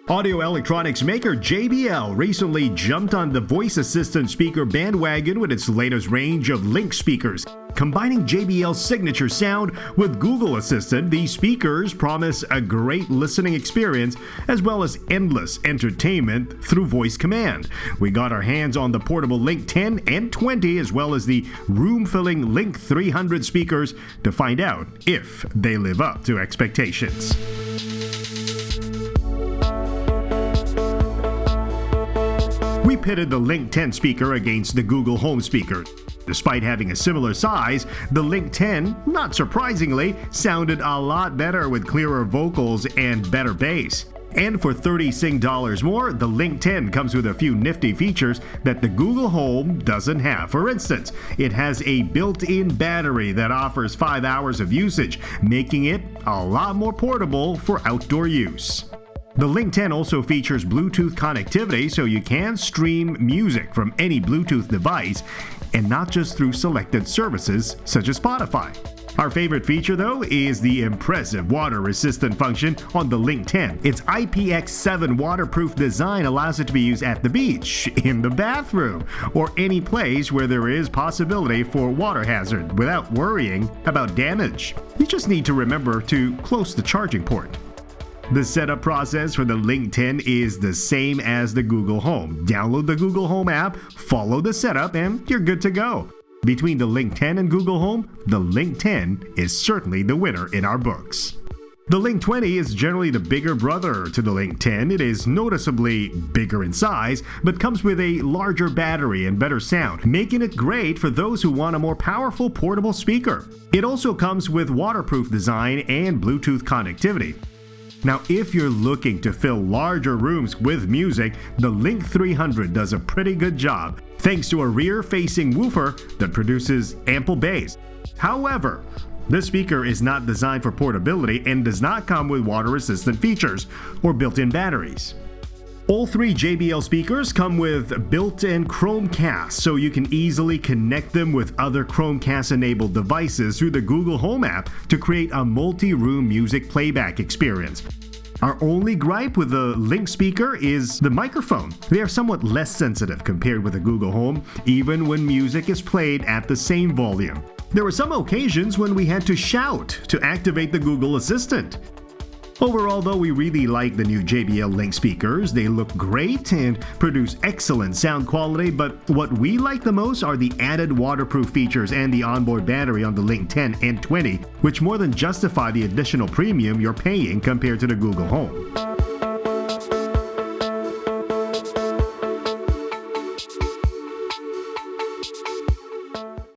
Audio electronics maker JBL recently jumped on the voice assistant speaker bandwagon with its latest range of Link speakers. Combining JBL's signature sound with Google Assistant, these speakers promise a great listening experience as well as endless entertainment through voice command. We got our hands on the portable Link 10 and 20 as well as the room-filling Link 300 speakers to find out if they live up to expectations. We pitted the Link 10 speaker against the Google Home speaker. Despite having a similar size, the Link 10, not surprisingly, sounded a lot better with clearer vocals and better bass. And for $30 more, the Link 10 comes with a few nifty features that the Google Home doesn't have. For instance, it has a built-in battery that offers 5 hours of usage, making it a lot more portable for outdoor use. The Link 10 also features Bluetooth connectivity, so you can stream music from any Bluetooth device and not just through selected services such as Spotify. Our favorite feature, though, is the impressive water-resistant function on the Link 10. Its IPX7 waterproof design allows it to be used at the beach, in the bathroom, or any place where there is possibility for water hazard without worrying about damage. You just need to remember to close the charging port. The setup process for the Link 10 is the same as the Google Home. Download the Google Home app, follow the setup, and you're good to go. Between the Link 10 and Google Home, the Link 10 is certainly the winner in our books. The Link 20 is generally the bigger brother to the Link 10. It is noticeably bigger in size, but comes with a larger battery and better sound, making it great for those who want a more powerful portable speaker. It also comes with waterproof design and Bluetooth connectivity. Now, if you're looking to fill larger rooms with music, the Link 300 does a pretty good job, thanks to a rear-facing woofer that produces ample bass. However, this speaker is not designed for portability and does not come with water-resistant features or built-in batteries. All three JBL speakers come with built-in Chromecast, so you can easily connect them with other Chromecast-enabled devices through the Google Home app to create a multi-room music playback experience. Our only gripe with the Link speaker is the microphone. They are somewhat less sensitive compared with the Google Home, even when music is played at the same volume. There were some occasions when we had to shout to activate the Google Assistant. Overall, though, we really like the new JBL Link speakers. They look great and produce excellent sound quality, but what we like the most are the added waterproof features and the onboard battery on the Link 10 and 20, which more than justify the additional premium you're paying compared to the Google Home.